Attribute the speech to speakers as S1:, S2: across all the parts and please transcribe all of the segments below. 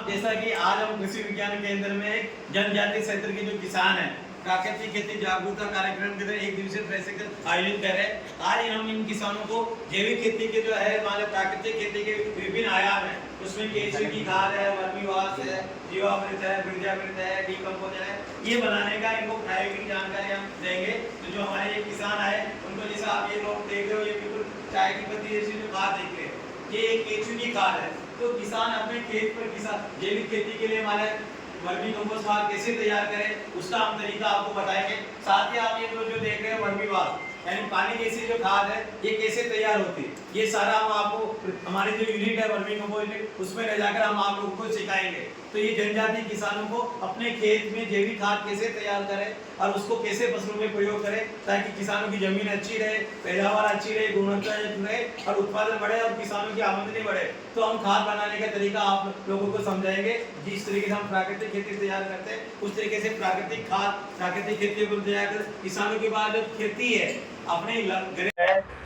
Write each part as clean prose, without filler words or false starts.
S1: साहब, जैसा कि आज हम कृषि विज्ञान केंद्र में जनजातीय क्षेत्र के जो किसान हैं प्राकृतिक खेती जागरूकता कार्यक्रम के तहत एक दिवसीय प्रशिक्षण आयोजित कर रहे हैं। आज हम इन किसानों को जैविक खेती के जो है हमारे प्राकृतिक खेती के विभिन्न आयाम है, उसमें केंचुए की खाद है, वर्मीवाश है, जीवामृत है, वृक्षामृत है, डीकम्पोजर है, ये बनाने का इनको प्रायोगिक जानकारी हम देंगे। तो जो हमारे ये किसान आए उनको जैसा आप ये लोग देख रहे हो, ये बिल्कुल चाय की पत्ती जैसी जो खाद देख रहे हैं, ये केंचुए की खाद है। तो किसान अपने खेत पर किसान जैविक खेती के लिए हमारे वर्मी कंपोस्ट खाद कैसे तैयार करें उसका हम तरीका आपको बताएंगे। साथ ही आप ये जो देख रहे हैं वर्मीवाश यानी पानी जैसी जो खाद है, ये कैसे तैयार होती है, ये सारा हम आपको हमारे जो यूनिट है वर्मी कंपोस्ट उसमें ले जाकर हम आप लोगों को सिखाएंगे। तो ये जनजातीय किसानों को अपने खेत में जैविक खाद कैसे तैयार करें और उसको कैसे फसलों में प्रयोग करें ताकि किसानों की जमीन अच्छी रहे, पैदावार अच्छी रहे, गुणवत्ता रहे और उत्पादन बढ़े और किसानों की आमदनी बढ़े। तो हम खाद बनाने का तरीका आप लोगों को समझाएंगे। जिस तरीके से हम प्राकृतिक खेती तैयार करते हैं उस तरीके से प्राकृतिक खाद प्राकृतिक खेती को तैयार कर किसानों के बाद जो खेती है अपने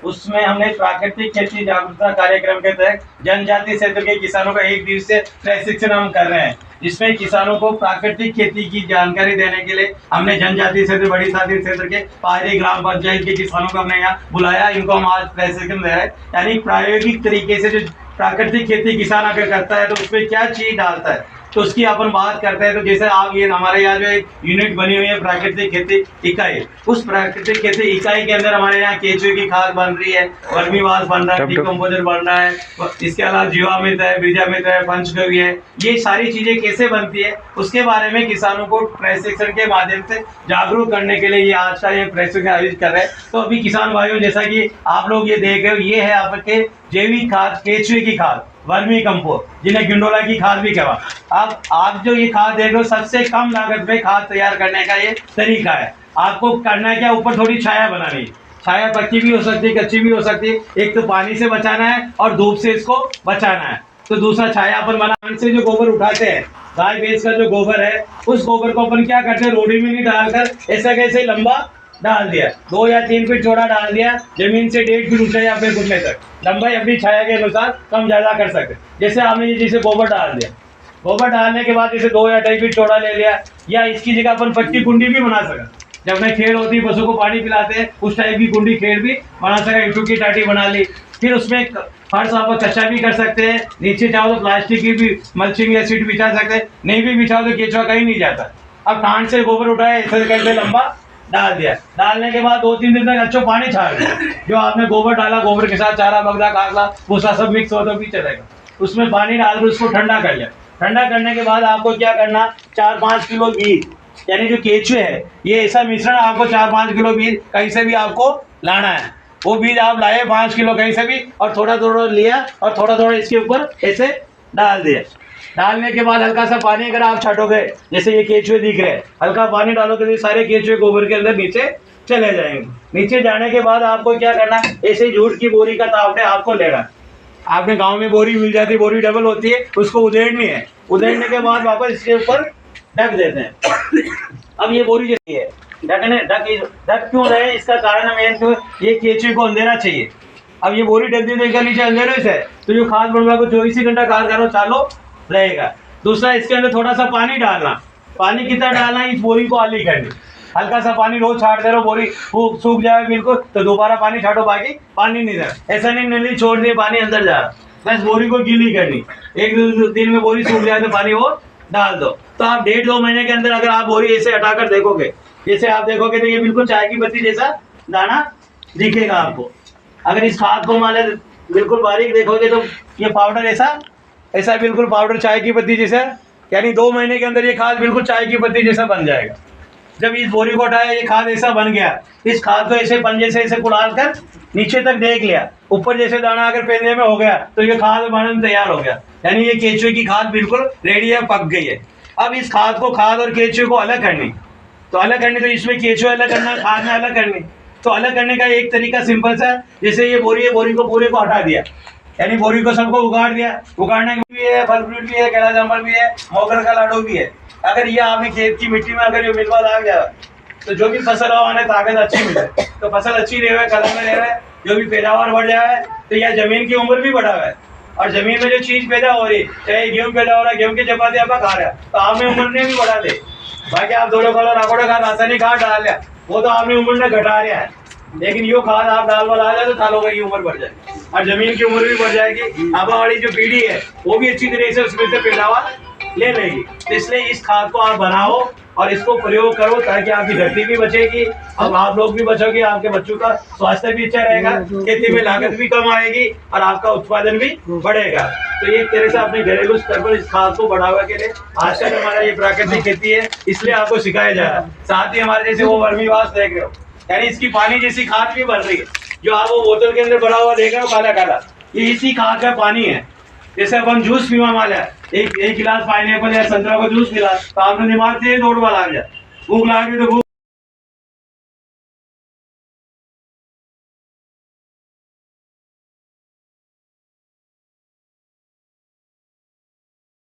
S1: उसमें हमने प्राकृतिक खेती जागरूकता कार्यक्रम के तहत जनजातीय क्षेत्र के किसानों का एक दिवसीय प्रशिक्षण हम कर रहे हैं। जिसमें किसानों को प्राकृतिक खेती की जानकारी देने के लिए हमने जनजातीय क्षेत्र बड़ी साथी क्षेत्र के पायरी ग्राम पंचायत के किसानों को हमने यहाँ बुलाया। इनको हम आज प्रशिक्षण दे रहे हैं, यानी प्रायोगिक तरीके से जो प्राकृतिक खेती किसान अगर करता है तो उसमें क्या चीज डालता है तो उसकी अपन बात करते हैं। तो जैसे आप ये हमारे यहाँ जो एक यूनिट बनी हुई है प्राकृतिक खेती इकाई, उस प्राकृतिक खेती इकाई के अंदर हमारे यहाँ केंचुए की खाद बन रही है, वर्मीवाश बन रहा है, डीकम्पोजर बन रहा है, इसके अलावा जीवामृत है, वृक्षामृत है, पंचगव्य है, ये सारी चीजें कैसे बनती है उसके बारे में किसानों को प्रशिक्षण के माध्यम से जागरूक करने के लिए ये आज का ये प्रशिक्षण आयोजित कर रहे हैं। तो अभी किसान भाइयों जैसा कि आप लोग ये देख रहे हो, ये है आपके जैविक खाद केंचुए की खाद वर्मी कंपोस्ट, जिन्हें गिंडोला की खाद भी कहा। अब आप जो ये खाद देख रहे हो सबसे कम लागत में खाद तैयार करने का ये तरीका है। आपको करना है क्या, ऊपर थोड़ी छाया बनानी है। छाया पक्की भी हो सकती है, कच्ची भी हो सकती है। एक तो पानी से बचाना है और धूप से इसको बचाना है। तो दूसरा छाया अपन बनाने से जो गोबर उठाते हैं, गाय भैंस का जो गोबर है, उस गोबर को अपन क्या करते हैं, रोड़ी में नहीं डालकर ऐसा कैसे लंबा डाल दिया, 2 या 3 फीट चौड़ा डाल दिया, जमीन से 1.5 फीट ऊंचाई अपने घुटने तक। लंबाई अपनी छाया के अनुसार कम ज्यादा कर सकते। जैसे आपने जैसे गोबर डाल दिया, गोबर डालने के बाद जैसे 2 या 2.5 फीट चौड़ा ले लिया, या इसकी जगह अपन पट्टी कुंडी भी बना सका। जब में खेड़ होती है, पशु को पानी पिलाते हैं, उस टाइप की कुंडी खेड़ भी बना सका, ईंटों की टाटी बना ली। फिर उसमें फर्श आप कच्चा भी कर सकते हैं, नीचे चाहो तो प्लास्टिक की भी मल्चिंग या सीट बिछा सकते हैं, नहीं भी बिछाओ तो केंचुआ कहीं नहीं जाता। अब कांड से गोबर उठाया, ऐसे करके लंबा डाल दिया, डालने के बाद 2-3 दिन तक अच्छा पानी छाड़ दिया। जो आपने गोबर डाला, गोबर के साथ चारा बगदा कागला भूसा सब मिक्स हो तो भी चलेगा। उसमें पानी डाल कर उसको ठंडा कर लिया। ठंडा करने के बाद आपको क्या करना, 4-5 किलो बीज, यानी जो केंचुए है, ये ऐसा मिश्रण आपको 4-5 किलो बीज कहीं से भी आपको लाना है। वो बीज आप लाए 5 किलो कहीं से भी, और थोड़ा थोड़ा लिया और थोड़ा थोड़ा इसके ऊपर ऐसे डाल दिया। डालने के बाद हल्का सा पानी अगर आप छाटोगे, जैसे ये केंचुए दिख रहे हैं, हल्का पानी डालोगे तो सारे केंचुए गोबर के अंदर नीचे चले जाएंगे। नीचे जाने के बाद आपको क्या करना, ऐसे जूट की बोरी का तावड़े आपको लेना। आपने गांव में बोरी मिल जाती है, बोरी डबल होती है, उसको उधेड़नी है। उधेड़ने के बाद वापस इसके ऊपर ढक देते हैं। अब ये बोरी जैसी है, ढक क्यों रहे, इसका कारण हमें ये केंचुए को अंधेरा चाहिए। अब ये बोरी ढक दी तो नीचे अंधेरे से, तो जो खाद बनवा को 24 घंटा कारखाना चालू रहेगा। दूसरा, इसके अंदर थोड़ा सा पानी डालना। पानी कितना डालना है, इस बोरी को आली करनी। हल्का सा पानी रोज छाटते रहो, बोरी सूख जाए बिल्कुल तो दोबारा पानी छाटो, बाकी पानी नहीं देना। ऐसा नहीं नली छोड़ दिए पानी अंदर जा रहा, बस बोरी को गीली करनी। 1-2 दिन में बोरी सूख जाए तो पानी वो डाल दो। तो आप 1.5-2 महीने के अंदर अगर आप बोरी ऐसे हटाकर देखोगे, जैसे आप देखोगे तो ये बिल्कुल चाय की पत्ती जैसा दाना दिखेगा आपको। अगर इस खाद को मान बिल्कुल बारीक देखोगे तो ये पाउडर ऐसा बिल्कुल पाउडर चाय की पत्ती जैसा, यानी 2 महीने के अंदर ये खाद बिल्कुल चाय की पत्ती जैसा बन जाएगा। जब इस बोरी को हटाया, ये खाद ऐसा बन गया। इस खाद को ऐसे पंजे से ऐसे कुड़ाल कर नीचे तक देख लिया, ऊपर जैसे दाना अगर पेंदे में हो गया तो ये खाद बनने तैयार हो गया, यानी ये केंचुए की खाद बिल्कुल रेडी है, पक गई है। अब इस खाद और केंचुए को अलग करनी, तो इसमें केंचुए अलग करना, खाद में अलग करनी। तो अलग करने का एक तरीका सिंपल सा, जैसे ये बोरी है, बोरी को पूरे को हटा दिया, यानी बोरी को सबको उगाड़ दिया। उगाड़ने का भी है, फल फ्रूट भी है, केला जामुन भी है, मोगर का लाडू भी है। अगर ये आपने खेत की मिट्टी में अगर ये मिलवा लग जाए तो जो भी फसल हो आने ताकत अच्छी मिले, तो फसल अच्छी रहे, कलम में रहे, जो भी पैदावार बढ़ जाए, तो यह जमीन की उम्र भी बढ़ा है। और जमीन में जो चीज पैदा हो रही है, चाहे गेहूं पैदा हो रहा है, गेहूं की चपाती आप खा रहे हो तो आपने उम्र ने भी बढ़ा दे। बाकी आप दो खाओ राकोड़ा खा रासायनिक खाद डाल लिया, वो तो आपने उम्र ने घटा रहा है। लेकिन यो खाद आप डाल वाला आ जाए तो सालों की उम्र बढ़ जाएगी और जमीन की उम्र भी बढ़ जाएगी। आबा वाली जो पीढ़ी है वो भी अच्छी तरह से उसमें से पैदावार ले लेगी। तो इसलिए इस खाद को आप बनाओ और इसको प्रयोग करो ताकि आपकी धरती भी बचेगी और आप लोग भी बचोगे, आपके बच्चों का स्वास्थ्य भी अच्छा रहेगा, खेती में लागत भी कम आएगी और आपका उत्पादन भी बढ़ेगा। तो एक तरह से अपने घरेलू स्तर पर इस खाद को बढ़ावा के लिए आज तक हमारा ये प्राकृतिक खेती है, इसलिए आपको सिखाया जा रहा है। साथ ही हमारे जैसे वो वर्मीवाश देख रहे हो, यानी इसकी पानी जैसी खाद भी बन रही है। जो आप वो बोतल के अंदर भरा हुआ देख रहे हो काला काला, ये इसी खाद का पानी है। जैसे अब हम जूस पीवा वाला है, एक गिलास पाइनएप्पल या संतरा का जूस मिला तो आपने दिमाग से दौड़ वाला आ गया, भूख लगी तो भूख